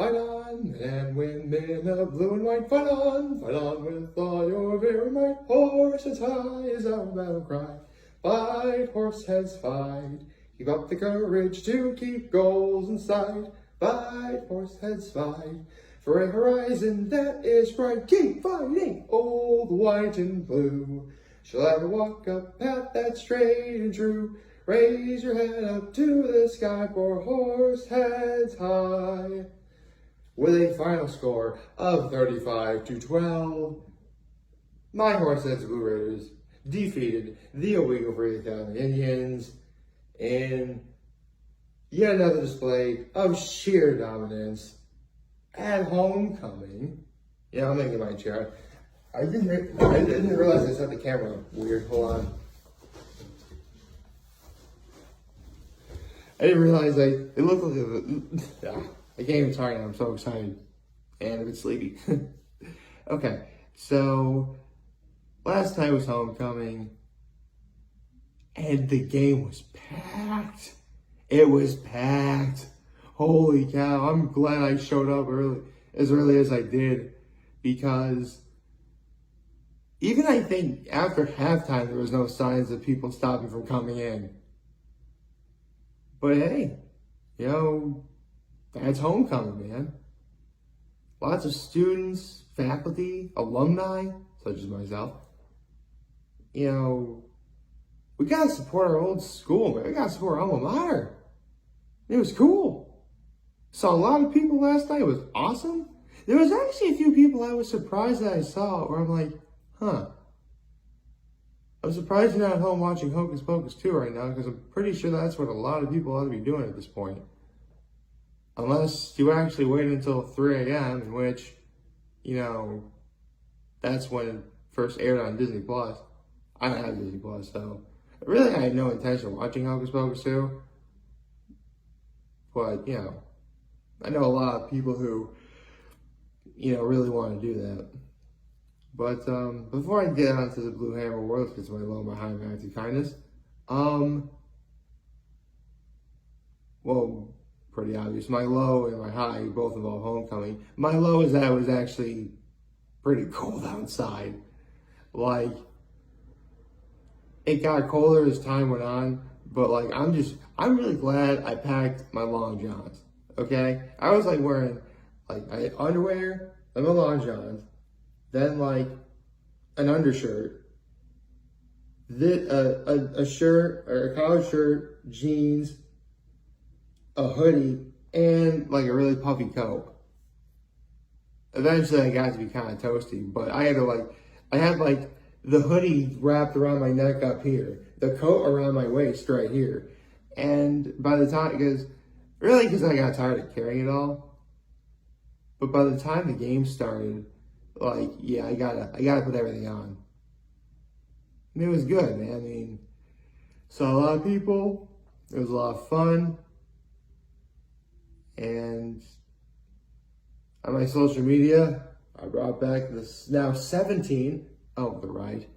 fight on, and women of blue and white, fight on with all your very might. Horse as high is our battle cry. Fight, horseheads, fight. Keep up the courage to keep goals in sight. Fight, horseheads, fight. For a horizon that is bright. Keep fighting, old white and blue. Shall ever walk a path that's straight and true. Raise your head up to the sky for Horseheads high. With a final score of 35-12, my Horseheads Blue Raiders defeated the Oswego Free Academy Indians in yet another display of sheer dominance at homecoming. Yeah, I'm making my chair. I didn't realize I set the camera up weird. Hold on. I didn't realize it looked like I can't even talk now. I'm so excited and a bit sleepy. Okay, so last night was homecoming and the game was packed. It was packed. Holy cow, I'm glad I showed up as early as I did, because even I think after halftime there was no signs of people stopping from coming in. But hey, that's homecoming, man. Lots of students, faculty, alumni, such as myself. We gotta support our old school, man. We gotta support our alma mater. It was cool. Saw a lot of people last night. It was awesome. There was actually a few people I was surprised that I saw where I'm like, I'm surprised you're not at home watching Hocus Pocus 2 right now, because I'm pretty sure that's what a lot of people ought to be doing at this point. Unless you actually wait until 3 a.m., in which, that's when it first aired on Disney+. I don't have Disney+, so really I had no intention of watching Hocus Pocus 2. But, I know a lot of people who, really want to do that. But before I get on to the Blue Hammer World, because my low and my high am active kindness, well, pretty obvious. My low and my high both involve homecoming. My low is that it was actually pretty cold outside. Like, it got colder as time went on, but like I'm really glad I packed my long johns. Okay, I was like wearing I had underwear and my long johns. Then an undershirt, a shirt or a collared shirt, jeans, a hoodie, and a really puffy coat. Eventually I got to be kind of toasty, but I had the hoodie wrapped around my neck up here, the coat around my waist right here. And by the time, because I got tired of carrying it all, but by the time the game started, I gotta put everything on. And it was good, man. I mean, saw a lot of people. It was a lot of fun. And on my social media, I brought back this now 17. Oh, the right.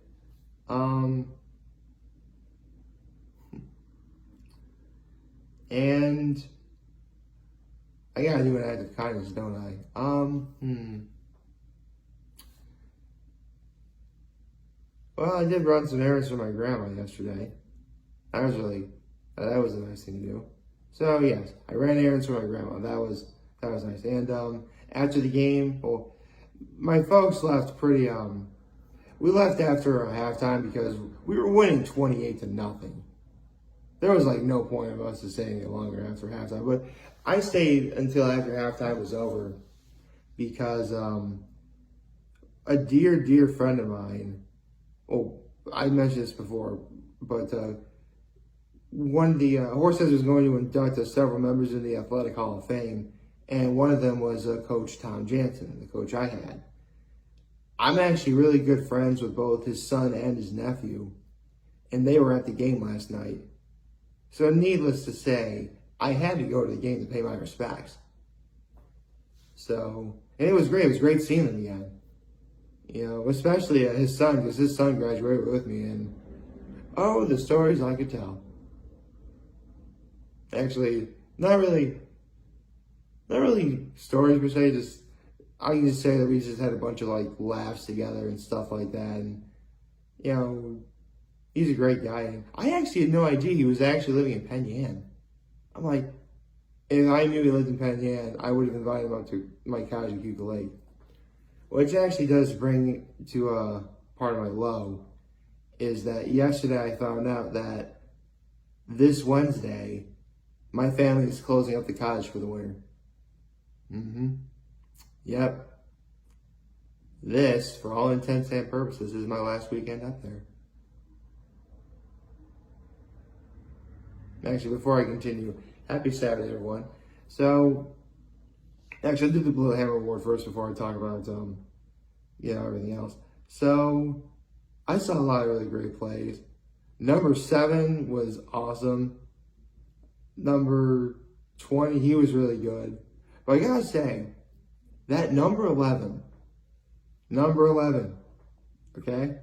And I gotta do an act of kindness, don't I? Well, I did run some errands for my grandma yesterday. That was a nice thing to do. So yes, I ran errands for my grandma. That was nice. And after the game, well, my folks left pretty. We left after halftime because we were winning 28-0. There was no point of us staying any longer after halftime. But I stayed until after halftime was over because a dear friend of mine. Well, I mentioned this before, but one of the Horseheads was going to induct several members in the Athletic Hall of Fame, and one of them was Coach Tom Jansen, the coach I had. I'm actually really good friends with both his son and his nephew, and they were at the game last night. So needless to say, I had to go to the game to pay my respects. So, and it was great. It was great seeing them again. Especially his son, because his son graduated with me, and the stories I could tell. Actually, not really not really stories per se, just I can just say that we just had a bunch of like laughs together and stuff like that. And you know, he's a great guy. And I actually had no idea he was actually living in Penn Yan. I'm like, if I knew he lived in Penn Yan, I would have invited him up to my couch in Cuba Lake. Which actually does bring to a part of my low, is that yesterday I found out that this Wednesday, my family is closing up the cottage for the winter. Yep. This, for all intents and purposes, is my last weekend up there. Actually, before I continue, happy Saturday, everyone. So, actually, I'll do the Blue Hammer Award first before I talk about, everything else. So, I saw a lot of really great plays. Number 7 was awesome. Number 20, he was really good. But I gotta say, that number 11, okay?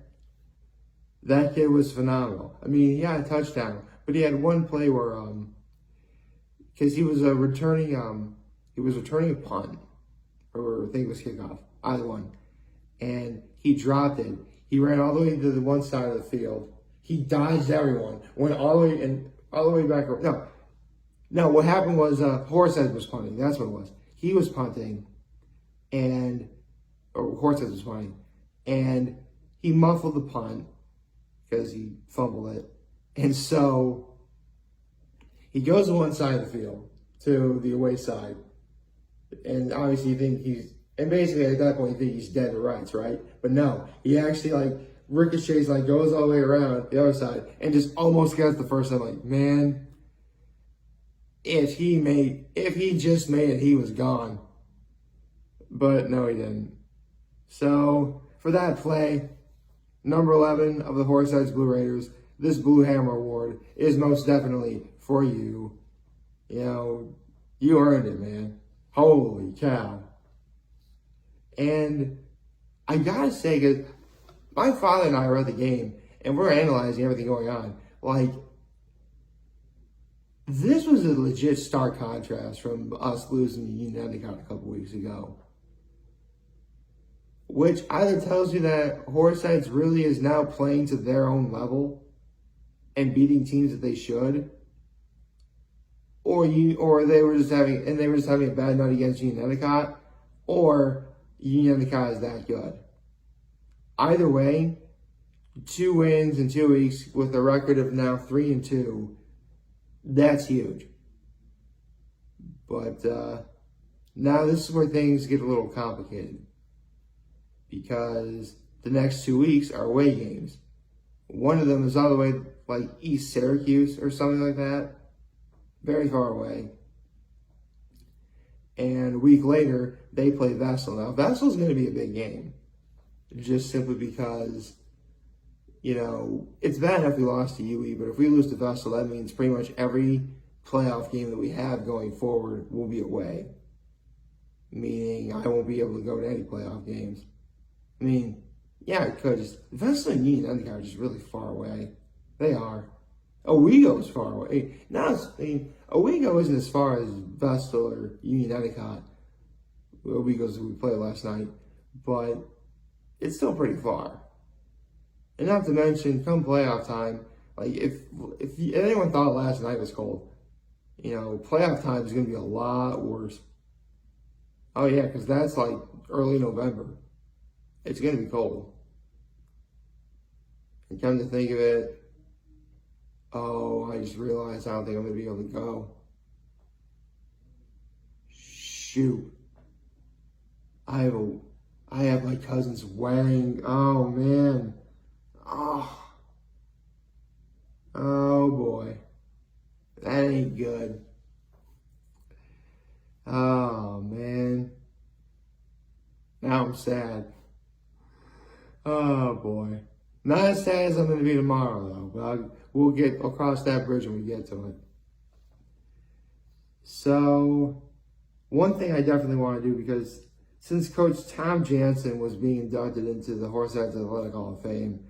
That kid was phenomenal. I mean, he had a touchdown, but he had one play where, because he was returning a punt, or I think it was kickoff, either one, and he dropped it. He ran all the way to the one side of the field. He dodged everyone, went all the way back. No. What happened was Horseheads was punting. That's what it was. He was punting, Horseheads was punting, and he muffled the punt because he fumbled it, and so he goes to one side of the field, to the away side, and obviously you think and basically at that point you think he's dead to rights, right? But no, he actually ricochets, goes all the way around the other side and just almost gets the first time. Like, man, if he just made it, he was gone. But no, he didn't. So for that play, number 11 of the Horseheads Blue Raiders, this Blue Hammer Award is most definitely for you. You earned it, man. Holy cow. And I gotta say, because my father and I were at the game, and we're analyzing everything going on. This was a legit stark contrast from us losing to Union Endicott a couple weeks ago. Which either tells you that Horseheads really is now playing to their own level and beating teams that they should, or they were just having a bad night against Union Endicott, or Union Endicott is that good. Either way, 2 wins in 2 weeks with a record of now 3-2. That's huge. But now this is where things get a little complicated, because the next 2 weeks are away games. One of them is all the way East Syracuse or something like that. Very far away. And a week later, they play Vessel. Now, Vessel's going to be a big game, just simply because, it's bad enough we lost to UE, but if we lose to Vessel, that means pretty much every playoff game that we have going forward will be away. Meaning I won't be able to go to any playoff games. I mean, yeah, I could. Vessel and Union Endicott are just really far away. They are. Oswego is far away. Oswego isn't as far as Vestal or Union Endicott. Oswego's we played last night, but it's still pretty far. And not to mention, come playoff time, if anyone thought last night was cold, playoff time is going to be a lot worse. Oh yeah, because that's early November. It's going to be cold. And come to think of it, I just realized I don't think I'm going to be able to go. Shoot. I have my cousin's wedding. Oh, man. Oh, boy. That ain't good. Oh, man. Now I'm sad. Oh, boy. Not as sad as I'm going to be tomorrow, though. But we'll cross that bridge when we get to it. So, one thing I definitely want to do, because since Coach Tom Jansen was being inducted into the Horseheads Athletic Hall of Fame,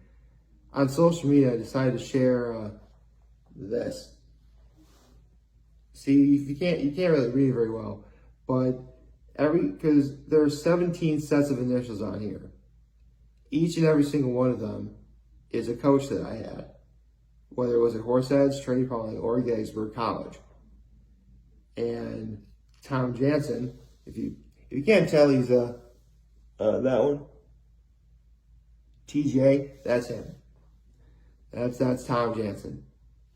on social media I decided to share this. See, you can't really read very well, But because there are 17 sets of initials on here. Each and every single one of them is a coach that I had, whether it was at Horseheads, Trinity Poly, or Gettysburg College. And Tom Jansen, if you can't tell, he's that one. TJ, that's him. That's Tom Jansen.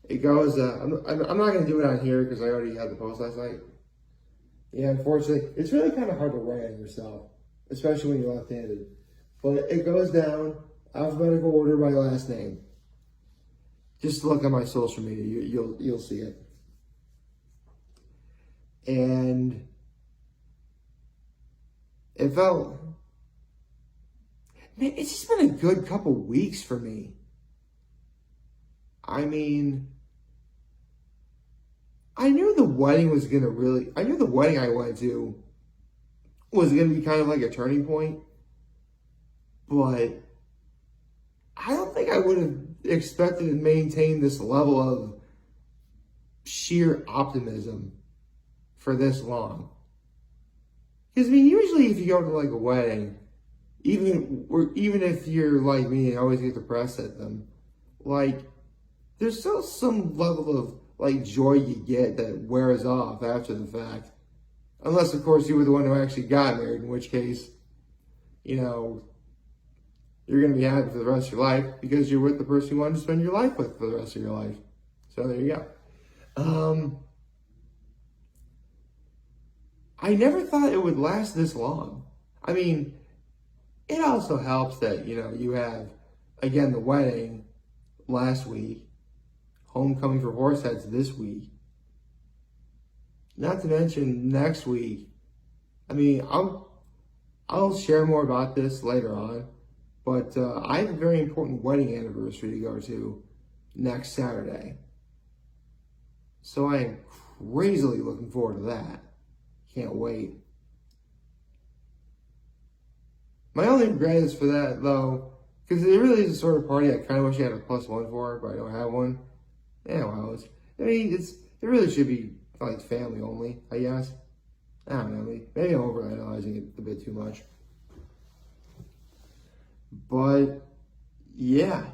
It goes. I'm not gonna do it on here because I already had the post last night. Yeah, unfortunately, it's really kind of hard to write on yourself, especially when you're left-handed. But it goes down alphabetical order by last name. Just look at my social media, you'll see it. And it felt, man, it's just been a good couple weeks for me. I mean, I knew the wedding I went to was going to be kind of like a turning point, but I don't think I would have expected to maintain this level of sheer optimism for this long. Because, I mean, usually if you go to like a wedding, even if you're like me and always get depressed at them, like, there's still some level of like joy you get that wears off after the fact. Unless, of course, you were the one who actually got married, in which case, you know, you're going to be happy for the rest of your life because you're with the person you wanted to spend your life with for the rest of your life. So there you go. I never thought it would last this long. I mean, it also helps that, you know, you have, again, the wedding last week, homecoming for Horseheads this week. Not to mention next week. I mean, I'll share more about this later on, but I have a very important wedding anniversary to go to next Saturday. So I am crazily looking forward to that. Can't wait. My only regret is for that, though, because it really is a sort of party I kind of wish I had a +1 for, but I don't have one. Yeah, well, it really should be like family only, I guess. I don't know, maybe I'm overanalyzing it a bit too much. But, yeah.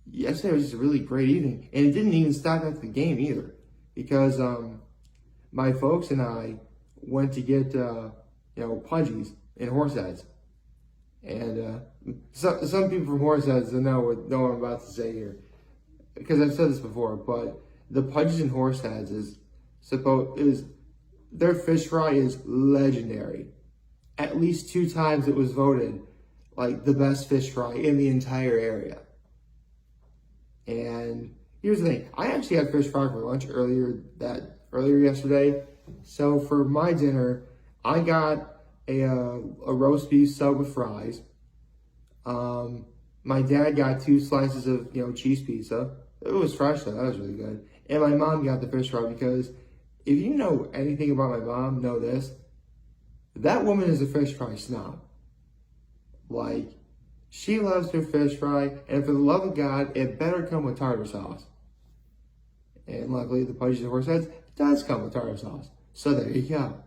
Yesterday was just a really great evening. And it didn't even stop after the game either. Because my folks and I went to get, pudgies in Horseheads. And some people from Horseheads know what I'm about to say here. Because I've said this before, but the Pudgies and Horseheads their fish fry is legendary. At least 2 times it was voted like the best fish fry in the entire area. And here's the thing, I actually had fish fry for lunch earlier yesterday. So for my dinner, I got a roast beef sub with fries. My dad got 2 slices of cheese pizza. It was fresh though, that was really good. And my mom got the fish fry because if you know anything about my mom, know this. That woman is a fish fry snob. Like, she loves her fish fry, and for the love of God, it better come with tartar sauce. And luckily, the Pudgies and Horseheads does come with tartar sauce. So there you go.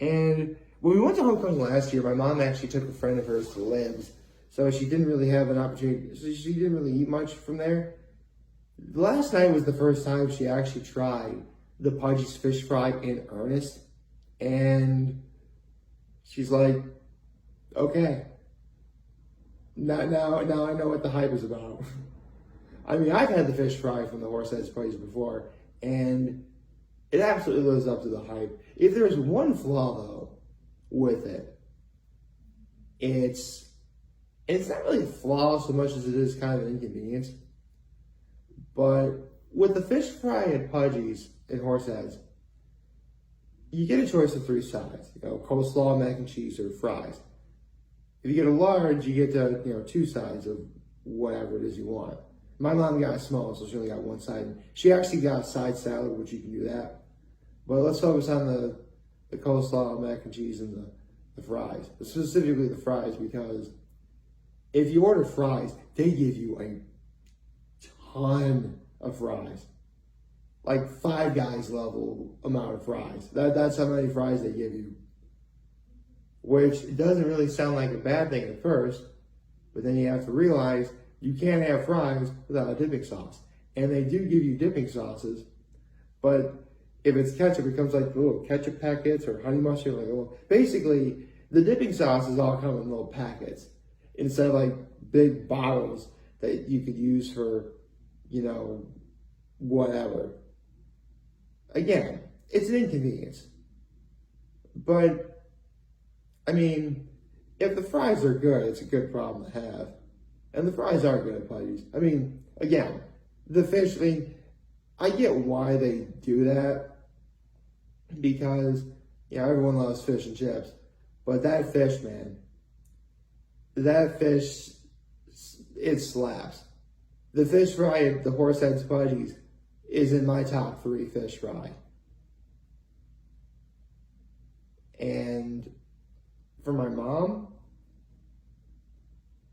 And when we went to homecoming last year, my mom actually took a friend of hers to Libs. So she didn't really have an opportunity, so she didn't really eat much from there. Last night was the first time she actually tried the Pudgies fish fry in earnest. And she's like, okay, now I know what the hype is about. I mean, I've had the fish fry from the Horseheads place before, and it absolutely lives up to the hype. If there's one flaw, though, with it, it's not really a flaw so much as it is kind of an inconvenience. But with the fish fry at Pudgies and Horseheads, you get a choice of 3 sides. Coleslaw, mac and cheese, or fries. If you get a large, you get 2 sides of whatever it is you want. My mom got small, so she only got 1 side. She actually got a side salad, which you can do that. But let's focus on the coleslaw, mac and cheese, and the fries. But specifically the fries, because if you order fries, they give you a ton of fries. like Five Guys level amount of fries. That's how many fries they give you. Which doesn't really sound like a bad thing at first, but then you have to realize you can't have fries without a dipping sauce. And they do give you dipping sauces, but if it's ketchup, it comes like little ketchup packets or honey mustard. Basically, the dipping sauces all come in little packets instead of like big bottles that you could use for, whatever. Again, it's an inconvenience. But I mean, if the fries are good, it's a good problem to have. And the fries are good at Puddy's. I mean, again, the fish thing, I get why they do that. Because, everyone loves fish and chips. But that fish, man, it slaps. The fish fry at the Horseheads Puddy's is in my top 3 fish fry. And for my mom,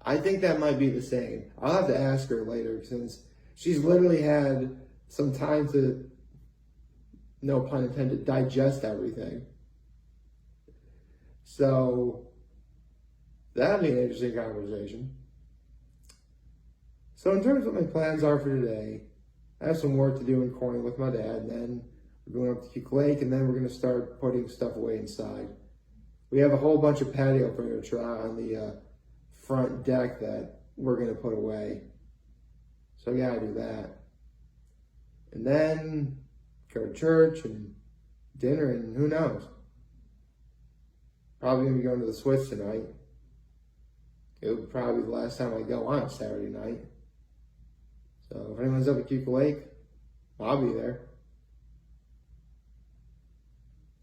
I think that might be the same. I'll have to ask her later since she's literally had some time to, no pun intended, digest everything. So that'll be an interesting conversation. So in terms of what my plans are for today, I have some work to do in Corning with my dad, and then we're going up to Cuke Lake, and then we're going to start putting stuff away inside. We have a whole bunch of patio furniture on the front deck that we're going to put away. So I got to do that. And then go to church and dinner, and who knows? Probably going to be going to the Switch tonight. It would probably be the last time I go on a Saturday night. So if anyone's up at Cuke Lake, I'll be there.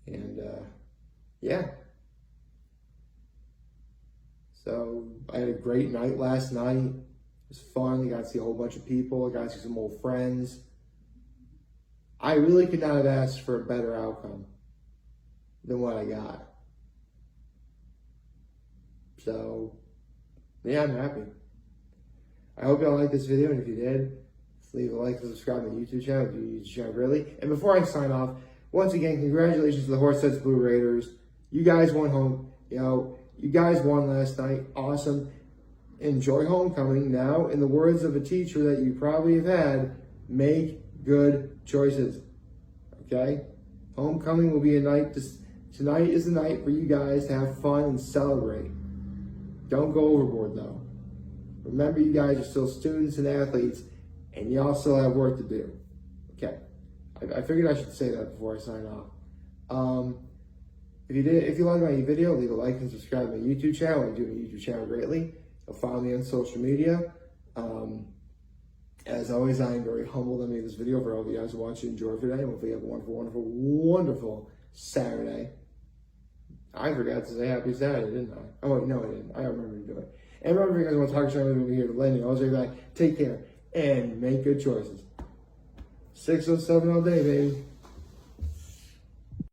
And yeah. So I had a great night last night. It was fun. I got to see a whole bunch of people. I got to see some old friends. I really could not have asked for a better outcome than what I got. So, yeah, I'm happy. I hope y'all liked this video, and if you did, leave a like and subscribe to my YouTube channel if you YouTube channel really. And before I sign off, once again, congratulations to the Horseheads Blue Raiders. You guys won home. You guys won last night. Awesome. Enjoy homecoming. Now, in the words of a teacher that you probably have had, make good choices. Okay? Homecoming will be a night. Tonight is the night for you guys to have fun and celebrate. Don't go overboard, though. Remember, you guys are still students and athletes, and y'all still have work to do. Okay. I figured I should say that before I sign off. If you liked my video, leave a like and subscribe to my YouTube channel. I do my YouTube channel greatly. You'll follow me on social media. As always, I am very humbled that I made this video for all of you guys who watch and enjoy today. Hopefully you have a wonderful, wonderful, wonderful Saturday. I forgot to say happy Saturday, didn't I? Oh, no, I didn't. I remember to do it. And remember, if you guys want to talk to me, we'll be here to lend you. I'll say back. Take care and make good choices. 607 all day, baby.